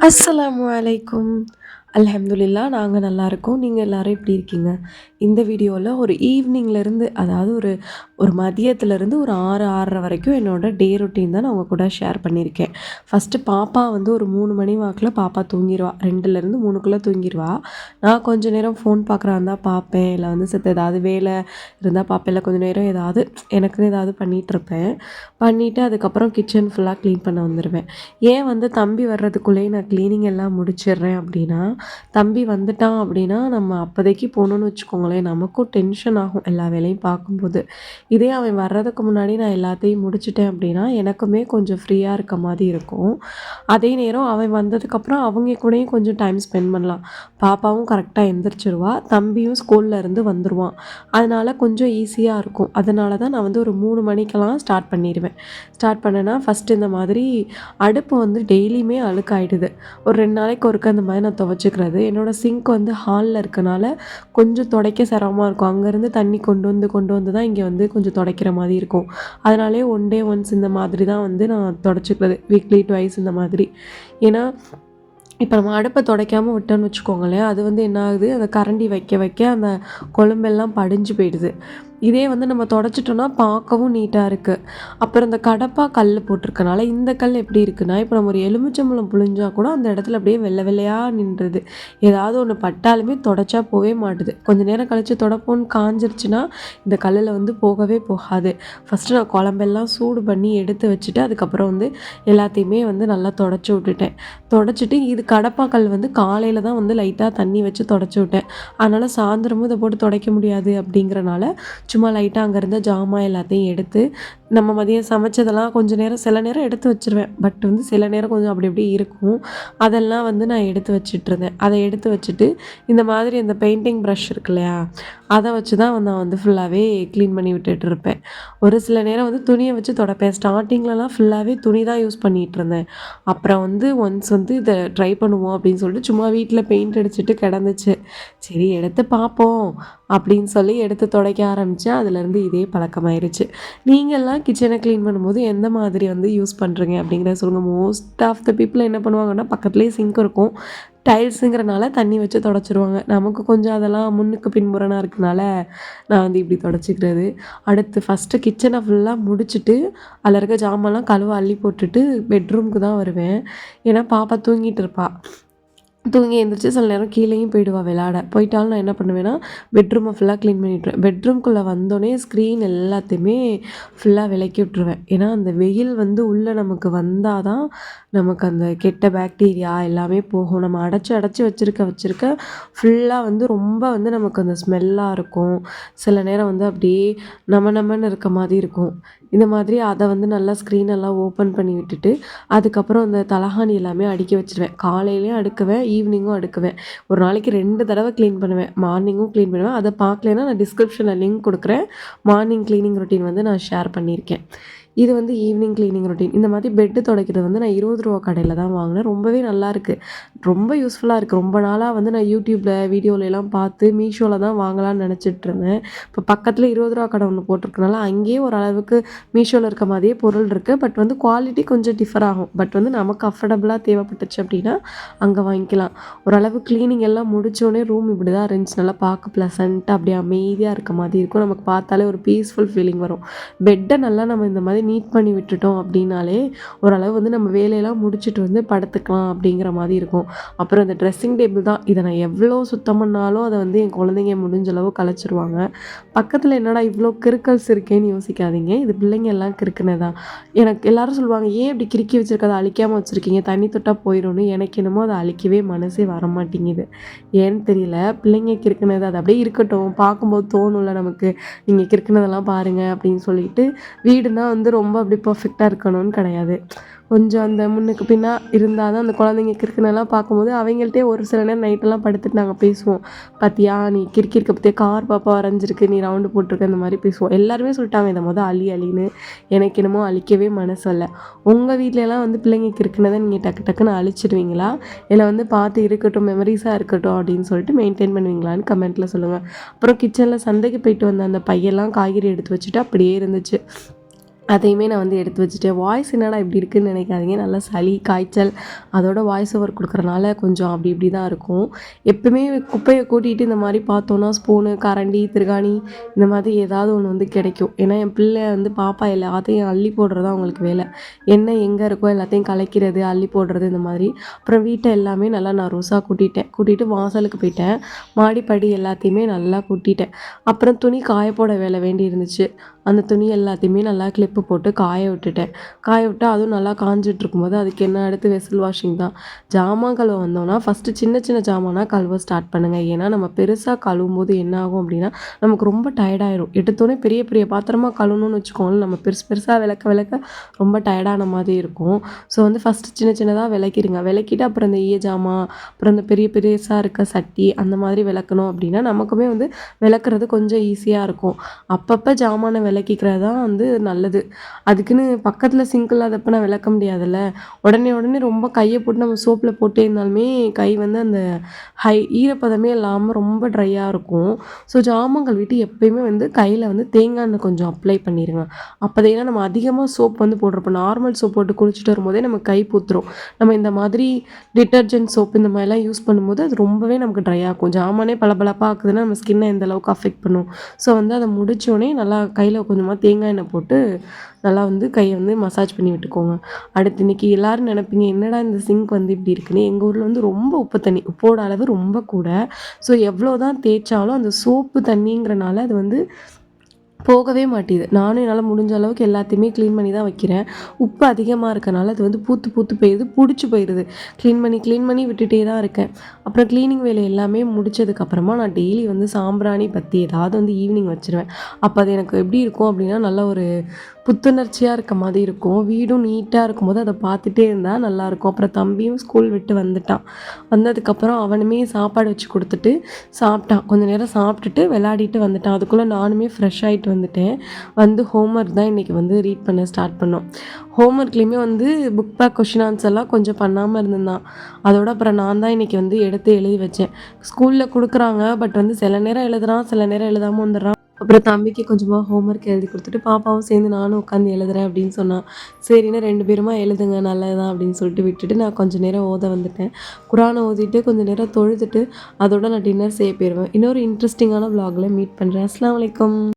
அஸ்ஸலாமு அலைக்கும். அல்ஹம்துலில்லாஹ் நாங்க நல்லாயிருக்கோம். நீங்க எல்லாரும் எப்படி இருக்கீங்க? இந்த வீடியோல ஒரு ஈவினிங்லேருந்து அதாவது ஒரு ஒரு மதியத்துலேருந்து ஒரு 6, 6:30 வரைக்கும் என்னோட டே ரொட்டீன் தான் நான் உங்க கூட ஷேர் பண்ணியிருக்கேன். ஃபஸ்ட்டு பாப்பா வந்து ஒரு 3 மணி வாக்குல பாப்பா தூங்கிருவா. 2லேருந்து 3க்குள்ள தூங்கிருவா. நான் கொஞ்ச நேரம் ஃபோன் பார்க்குறா இருந்தா பார்ப்பேன். இல்ல வந்து ஏதாவது வேலை இருந்தா பார்ப்பேன். இல்ல கொஞ்ச நேரம் ஏதாவது எனக்குன்னு ஏதாவது பண்ணிகிட்ருப்பேன். பண்ணிவிட்டு அதுக்கப்புறம் கிச்சன் ஃபுல்லாக க்ளீன் பண்ண வந்துருவேன். ஏன் வந்து தம்பி வர்றதுக்குள்ளேயே நான் க்ளீனிங் எல்லாம் முடிச்சிடுறேன் அப்படின்னா, தம்பி வந்துட்டான் அப்படின்னா நம்ம அப்போதைக்கு போனோம்னு வச்சுக்கோங்களேன், நமக்கும் டென்ஷன் ஆகும் எல்லா வேலையும் பார்க்கும்போது. இதே அவன் வர்றதுக்கு முன்னாடி நான் எல்லாத்தையும் முடிச்சிட்டேன் அப்படின்னா எனக்குமே கொஞ்சம் ஃப்ரீயாக இருக்க மாதிரி இருக்கும். அதே நேரம் அவன் வந்ததுக்கப்புறம் அவங்க கூடயும் கொஞ்சம் டைம் ஸ்பெண்ட் பண்ணலாம். பாப்பாவும் கரெக்டாக எந்திரிச்சிருவா, தம்பியும் ஸ்கூல்ல இருந்து வந்துடுவான். அதனால கொஞ்சம் ஈஸியாக இருக்கும். அதனால தான் நான் வந்து ஒரு 3 மணிக்கெல்லாம் ஸ்டார்ட் பண்ணிடுவேன். ஸ்டார்ட் பண்ணேன்னா ஃபஸ்ட்டு இந்த மாதிரி அடுப்பு வந்து டெய்லியுமே அழுக்காயிடுது. ஒரு 2 நாளைக்கு ஒருக்க அந்த மாதிரி நான் துவைச்சிக்கிறது. என்னோடய சிங்க் வந்து ஹாலில் இருக்கனால கொஞ்சம் துடைக்க சிரமமாக இருக்கும். அங்கேருந்து தண்ணி கொண்டு வந்து தான் இங்கே வந்து கொஞ்சம் துடைக்கிற மாதிரி இருக்கும். அதனாலேயே ஒன் டே ஒன்ஸ் இந்த மாதிரி தான் வந்து நான் துடைச்சிக்கிறது. வீக்லி ட்வைஸ் இந்த மாதிரி. ஏன்னா இப்போ நம்ம அடுப்பை துடைக்காமல் விட்டோன்னு வச்சுக்கோங்களேன், அது வந்து என்ன ஆகுது, அந்த கரண்டி வைக்க வைக்க அந்த கொழும்பெல்லாம் படிஞ்சு போயிடுது. இதே வந்து நம்ம தொடச்சிட்டோம்னா பார்க்கவும் நீட்டாக இருக்குது. அப்புறம் இந்த கடப்பா கல் போட்டிருக்கனால இந்த கல் எப்படி இருக்குன்னா, இப்போ நம்ம ஒரு எலுமிச்சம்பழம் புழிஞ்சா கூட அந்த இடத்துல அப்படியே வெள்ளை வெள்ளையாக நின்றுது. ஏதாவது ஒன்று பட்டாலுமே தொடச்சா போகவே மாட்டுது. கொஞ்சம் நேரம் கழித்து தொடப்போன்னு காஞ்சிருச்சுன்னா இந்த கல்லில் வந்து போகவே போகாது. ஃபஸ்ட்டு நான் குழம்பெல்லாம் சூடு பண்ணி எடுத்து வச்சுட்டு அதுக்கப்புறம் வந்து எல்லாத்தையுமே வந்து நல்லா தொடச்சி விட்டுட்டேன். தொடச்சிட்டு இது கடப்பா கல் வந்து காலையில் தான் வந்து லைட்டாக தண்ணி வச்சு தொடச்சி விட்டேன். அதனால் சாயந்தரமும் இதை போட்டு துடைக்க முடியாது அப்படிங்கிறனால சும்மா லைட்டாக அங்கே இருந்த ஜாமான் எல்லாத்தையும் எடுத்து நம்ம மதியம் சமைச்சதெல்லாம் கொஞ்சம் நேரம் சில நேரம் எடுத்து வச்சுருவேன். பட் வந்து சில நேரம் கொஞ்சம் அப்படி இப்படி இருக்கும். அதெல்லாம் வந்து நான் எடுத்து வச்சிட்ருந்தேன். அதை எடுத்து வச்சுட்டு இந்த மாதிரி இந்த பெயிண்டிங் ப்ரஷ் இருக்கு இல்லையா, அதை வச்சு தான் நான் வந்து ஃபுல்லாகவே க்ளீன் பண்ணி விட்டுட்டு இருப்பேன். ஒரு சில நேரம் வந்து துணியை வச்சு துடைப்பேன். ஸ்டார்டிங்லலாம் ஃபுல்லாகவே துணி தான் யூஸ் பண்ணிகிட்டு இருந்தேன். அப்புறம் வந்து ஒன்ஸ் வந்து இதை ட்ரை பண்ணுவோம் அப்படின்னு சொல்லிட்டு சும்மா வீட்டில் பெயிண்ட் அடிச்சுட்டு கிடந்துச்சு. சரி எடுத்து பார்ப்போம் அப்படின்னு சொல்லி எடுத்து துடைக்க ஆரம்பித்தேன். அதுலேருந்து இதே பழக்கமாயிருச்சு. நீங்கள்லாம் கிச்சனை க்ளீன் பண்ணும்போது எந்த மாதிரி வந்து யூஸ் பண்ணுறீங்க அப்படிங்கிறத சொல்லுங்கள். மோஸ்ட் ஆஃப் த பீப்புள் என்ன பண்ணுவாங்கன்னா, பக்கத்துலேயே சிங்க் இருக்கும், டைல்ஸுங்கிறனால தண்ணி வச்சு தொடச்சிருவாங்க. நமக்கு கொஞ்சம் அதெல்லாம் முன்னுக்கு பின்புறனாக இருக்கனால நான் வந்து இப்படி தொடச்சிக்கிறது. அடுத்து ஃபஸ்ட்டு கிச்சனை ஃபுல்லாக முடிச்சுட்டு அதில் இருக்க ஜாமான்லாம் கழுவ அள்ளி போட்டுட்டு பெட்ரூமுக்கு தான் வருவேன். ஏன்னா பாப்பா தூங்கிட்டு இருப்பா. தூங்கி எழுந்திரிச்சு சில நேரம் கீழேயும் போயிடுவாள் விளாட. போயிட்டாலும் நான் என்ன பண்ணுவேன்னா பெட்ரூமை ஃபுல்லாக க்ளீன் பண்ணிவிட்ருவேன். பெட்ரூம்குள்ளே வந்தோடனே ஸ்க்ரீன் எல்லாத்தையுமே ஃபுல்லாக விலக்கி விட்ருவேன். ஏன்னா அந்த வெயில் வந்து உள்ளே நமக்கு வந்தால் தான் நமக்கு அந்த கெட்ட பாக்டீரியா எல்லாமே போகும். நம்ம அடைச்சி அடைச்சி வச்சுருக்க ஃபுல்லாக வந்து ரொம்ப வந்து நமக்கு அந்த ஸ்மெல்லாக இருக்கும். சில நேரம் வந்து அப்படியே நம்மன்னு இருக்க மாதிரி இருக்கும். இந்த மாதிரி அதை வந்து நல்லா ஸ்க்ரீனெல்லாம் ஓப்பன் பண்ணி விட்டுட்டு அதுக்கப்புறம் அந்த தலகாணி எல்லாமே அடுக்கி வச்சுருவேன். காலையிலையும் அடுக்குவேன், ஈவினிங்கும் அடுக்குவேன். ஒரு நாளைக்கு 2 தடவை க்ளீன் பண்ணுவேன். மார்னிங்கும் க்ளீன் பண்ணுவேன். அதை பார்க்கலன்னா நான் டிஸ்கிரிப்ஷனில் லிங்க் கொடுக்குறேன். மார்னிங் க்ளீனிங் ரொட்டீன் வந்து நான் ஷேர் பண்ணியிருக்கேன். இது வந்து ஈவினிங் க்ளீனிங் ரொட்டீன். இந்த மாதிரி பெட்டு துடைக்கிறது வந்து நான் ரூ. 20 கடையில் தான் வாங்கினேன். ரொம்பவே நல்லாயிருக்கு. ரொம்ப யூஸ்ஃபுல்லாக இருக்குது. ரொம்ப நாளாக வந்து நான் யூடியூப்பில் வீடியோலலாம் பார்த்து மீஷோவில் தான் வாங்கலாம்னு நினச்சிட்டு இருந்தேன். இப்போ பக்கத்தில் ரூ. 20 கடை ஒன்று போட்டிருக்கனால அங்கேயே ஓரளவுக்கு மீஷோவில் இருக்க மாதிரியே பொருள் இருக்குது. பட் வந்து குவாலிட்டி கொஞ்சம் டிஃபர் ஆகும். பட் வந்து நமக்கு அஃபர்டபுளாக தேவைப்பட்டுச்சு அப்படின்னா அங்கே வாங்கிக்கலாம். ஓரளவு க்ளீனிங் எல்லாம் முடித்தோடனே ரூம் இப்படி தான் இருந்துச்சு. நல்லா பார்க்க ப்ளசண்ட்டாக அப்படியே அமைதியாக இருக்க மாதிரி இருக்கும். நமக்கு பார்த்தாலே ஒரு பீஸ்ஃபுல் ஃபீலிங் வரும். பெட்டை நல்லா நம்ம இந்த மாதிரி நீட் பண்ணி விட்டுட்டோம் அப்படின்னாலே ஓரளவு வந்து நம்ம வேலையெல்லாம் முடிச்சுட்டு வந்து படுத்துக்கலாம் அப்படிங்கிற மாதிரி இருக்கும். அப்புறம் இந்த ட்ரெஸ்ஸிங் டேபிள் தான். இதை நான் எவ்வளோ சுத்தம் பண்ணாலும் அதை வந்து என் குழந்தைங்க முடிஞ்ச அளவு கலைச்சிருவாங்க. பக்கத்தில் என்னடா இவ்வளோ கிறுக்கல்ஸ் இருக்கேன்னு யோசிக்காதீங்க. இது பிள்ளைங்க எல்லாம் கிறுக்குனதான். எனக்கு எல்லாரும் சொல்லுவாங்க, ஏன் இப்படி கிறுக்கி வச்சுருக்கதை அழிக்காமல் வச்சுருக்கீங்க, தண்ணி தொட்டால் போயிடும்னு. எனக்கு என்னமோ அதை அழிக்கவே மனசே வர மாட்டேங்குது. ஏன்னு தெரியல, பிள்ளைங்க கிறுக்குனது அது அப்படியே இருக்கட்டும். பார்க்கும்போது தோணும்ல நமக்கு, நீங்கள் கிறுக்குனதெல்லாம் பாருங்கள் அப்படின்னு சொல்லிட்டு. வீடுனா வந்து ரொம்ப அப்படி பர்ஃபெக்டாக இருக்கணும்னு கிடையாது. கொஞ்சம் அந்த முன்னுக்கு பின்னா இருந்தால் தான் அந்த குழந்தைங்க கிறுக்குனெல்லாம் பார்க்கும்போது அவங்கள்ட்டே ஒரு சில நேரம் நைட்டெல்லாம் படுத்துட்டு நாங்கள் பேசுவோம். பார்த்தியா நீ கிறுக்கியிருக்க பற்றியா, கார் பாப்பா வரைஞ்சிருக்கு, நீ ரவுண்டு போட்டிருக்க, இந்த மாதிரி பேசுவோம். எல்லாருமே சொல்லிட்டாங்க இதை அழின்னு. எனக்கு என்னமோ அழிக்கவே மனசு இல்லை. உங்கள் வீட்டிலலாம் வந்து பிள்ளைங்க கிறுக்குனதை நீங்கள் டக்குன்னு அழிச்சிடுவீங்களா, இல்லை வந்து பார்த்து இருக்கட்டும் மெமரிஸாக இருக்கட்டும் அப்படின்னு சொல்லிட்டு மெயின்டைன் பண்ணுவீங்களான்னு கமெண்ட்டில் சொல்லுங்கள். அப்புறம் கிச்சனில் சந்தைக்கு போயிட்டு வந்த அந்த பையெல்லாம் காய்கறி எடுத்து வச்சுட்டு அப்படியே இருந்துச்சு. அதையுமே நான் வந்து எடுத்து வச்சுட்டேன். வாய்ஸ் என்னடா இப்படி இருக்குன்னு நினைக்காதீங்க. நல்லா சளி, காய்ச்சல் அதோட வாய்ஸ் ஓவர் குடுக்குறனால கொஞ்சம் அப்படி இப்படி தான் இருக்கும். எப்பவுமே குப்பைய கூட்டிட்டு இந்த மாரி பார்த்தோன்னா, ஸ்பூனு, கரண்டி, திருகாணி இந்த மாதிரி ஏதாவது ஒண்ணு வந்து கிடைக்கும். ஏன்னா, என் பிள்ளை வந்து பாப்பா எல்லாத்தையும் அள்ளி போடுறது தான் அவங்களுக்கு வேலை. என்ன எங்கே இருக்கோ எல்லாத்தையும் கலைக்கிறது, அள்ளி போடுறது இந்த மாதிரி. அப்புறம் வீட்ட எல்லாமே நல்லா நான் ரோஸா கூட்டிட்டேன். கூட்டிட்டு வாசலுக்கு போயிட்டேன். மாடிப்படி எல்லாத்தையுமே நல்லா கூட்டிட்டேன். அப்புறம் துணி காய போட வேலை வேண்டி இருந்துச்சு. அந்த துணி எல்லாத்தையுமே நல்லா கிளிப்பு போட்டு காய விட்டுட்டேன். காய விட்டா அதுவும் நல்லா காஞ்சிட்ருக்கும்போது அதுக்கு என்ன அடுத்து வெசல் வாஷிங் தான். ஜாமான் கழுவ வந்தோம்னா ஃபஸ்ட்டு சின்ன சின்ன ஜாமானா கழுவ ஸ்டார்ட் பண்ணுங்க. ஏன்னா நம்ம பெருசாக கழுவும்போது என்ன ஆகும் அப்படின்னா, நமக்கு ரொம்ப டயர்டாயிரும். எடுத்தோனே பெரிய பெரிய பாத்திரமா கழுவணும்னு வச்சுக்கோங்களேன், நம்ம பெருசு பெருசாக விளக்க விளக்க ரொம்ப டயர்டான மாதிரி இருக்கும். ஸோ வந்து ஃபஸ்ட்டு சின்ன சின்னதாக விளக்கிடுங்க. விளக்கிட்டு அப்புறம் இந்த ஈய ஜாமான், அப்புறம் இந்த பெரிய பெருசா இருக்க சட்டி அந்த மாதிரி விளக்கணும் அப்படின்னா, நமக்குமே வந்து விளக்குறது கொஞ்சம் ஈஸியாக இருக்கும். அப்பப்போ ஜாமான விளக்கிக்கிறது தான் வந்து நல்லது. அதுக்குன்னு பக்கத்தில் சிங்க் இல்லாதப்ப நான் விளக்க முடியாதுல்ல. உடனே உடனே ரொம்ப கையை போட்டு நம்ம சோப்பில் போட்டே இருந்தாலுமே கை வந்து அந்த ஈரப்பதமே இல்லாமல் ரொம்ப ட்ரையாக இருக்கும். ஸோ ஜாமான் கழுவிட்டு எப்பயுமே வந்து கையில் வந்து தேங்காய் எண்ணெய் கொஞ்சம் அப்ளை பண்ணிடுங்க. அப்போ ஏன்னா நம்ம அதிகமாக சோப் வந்து போடுறப்போ நார்மல் சோப் போட்டு குளிச்சுட்டு வரும்போதே நம்ம கை பூத்துரும். நம்ம இந்த மாதிரி டிட்டர்ஜென்ட் சோப் இந்த மாதிரிலாம் யூஸ் பண்ணும்போது அது ரொம்பவே நமக்கு ட்ரை ஆகும். ஜாமானே பளபளப்பாக ஆக்குதுன்னா நம்ம ஸ்கின்னை எந்த அளவுக்கு அஃபெக்ட் பண்ணும். ஸோ வந்து அதை முடித்தோடனே நல்லா கையில் கொஞ்சமாக தேங்காய் எண்ணெய் போட்டு நல்லா வந்து கையை வந்து மசாஜ் பண்ணி விட்டுக்கோங்க. அடுத்து இன்றைக்கி எல்லோரும் நினைப்பீங்க என்னடா இந்த சிங்க் வந்து இப்படி இருக்குன்னு. எங்கள் ஊரில் வந்து ரொம்ப உப்பு தண்ணி, உப்போட அளவு ரொம்ப கூட. ஸோ எவ்வளோ தான் தேய்ச்சாலும் அந்த சோப்பு தண்ணிங்கிறனால அது வந்து போகவே மாட்டேது. நானும் என்னால் முடிஞ்ச அளவுக்கு எல்லாத்தையுமே க்ளீன் பண்ணி தான் வைக்கிறேன். உப்பு அதிகமாக இருக்கனால அது வந்து பூத்து பூத்து போயிடுது, புடிச்சு போயிடுது. க்ளீன் பண்ணி விட்டுட்டே தான் இருக்கேன். அப்புறம் க்ளீனிங் வேலை எல்லாமே முடிச்சதுக்கப்புறமா நான் டெய்லி வந்து சாம்பிராணி பத்தி ஏதாவது வந்து ஈவினிங் வச்சுருவேன். அப்போ அது எனக்கு எப்படி இருக்கும் அப்படின்னா, நல்ல ஒரு புத்துணர்ச்சியாக இருக்க மாதிரி இருக்கும். வீடும் நீட்டாக இருக்கும்போது அதை பார்த்துட்டே இருந்தால் நல்லாயிருக்கும். அப்புறம் தம்பியும் ஸ்கூல் விட்டு வந்துட்டான். வந்ததுக்கப்புறம் அவனுமே சாப்பாடு வச்சு கொடுத்துட்டு சாப்பிட்டான். கொஞ்சம் நேரம் சாப்பிட்டுட்டு விளையாடிட்டு வந்துட்டான். அதுக்குள்ளே நானுமே ஃப்ரெஷ் ஆகிட்டு வந்துட்டேன். வந்து ஹோம்ஒர்க் தான் இன்றைக்கி வந்து ரீட் பண்ண ஸ்டார்ட் பண்ணோம். ஹோம்ஒர்க்லேயுமே வந்து புக் பேக் கொஷின் ஆன்சர்லாம் கொஞ்சம் பண்ணாமல் இருந்திருந்தான். அதோட அப்புறம் நான் தான் இன்றைக்கி வந்து எடுத்து எழுதி வச்சேன். ஸ்கூலில் கொடுக்குறாங்க, பட் வந்து சில நேரம் எழுதுறான், சில நேரம் எழுதாமல் வந்துடுறான். அப்புறம் தம்பிக்கு கொஞ்சமாக ஹோம்ஒர்க் எழுதி கொடுத்துட்டு பாப்பாவும் சேர்ந்து நானும் உட்காந்து எழுதுறேன் அப்படின்னு சொன்னான். சரின்னு 2 பேருமா எழுதுங்க நல்லதுதான் அப்படின்னு சொல்லிட்டு விட்டுட்டு நான் கொஞ்சம் நேரம் ஓத வந்துட்டேன். குரானை ஓதிட்டு கொஞ்சம் நேரம் தொழுதுட்டு அதோட நான் டின்னர் செய்ய போயிடுவேன். இன்னொரு இன்ட்ரெஸ்டிங்கான vlogல மீட் பண்ணுறேன். அஸ்ஸலாமு அலைக்கும்.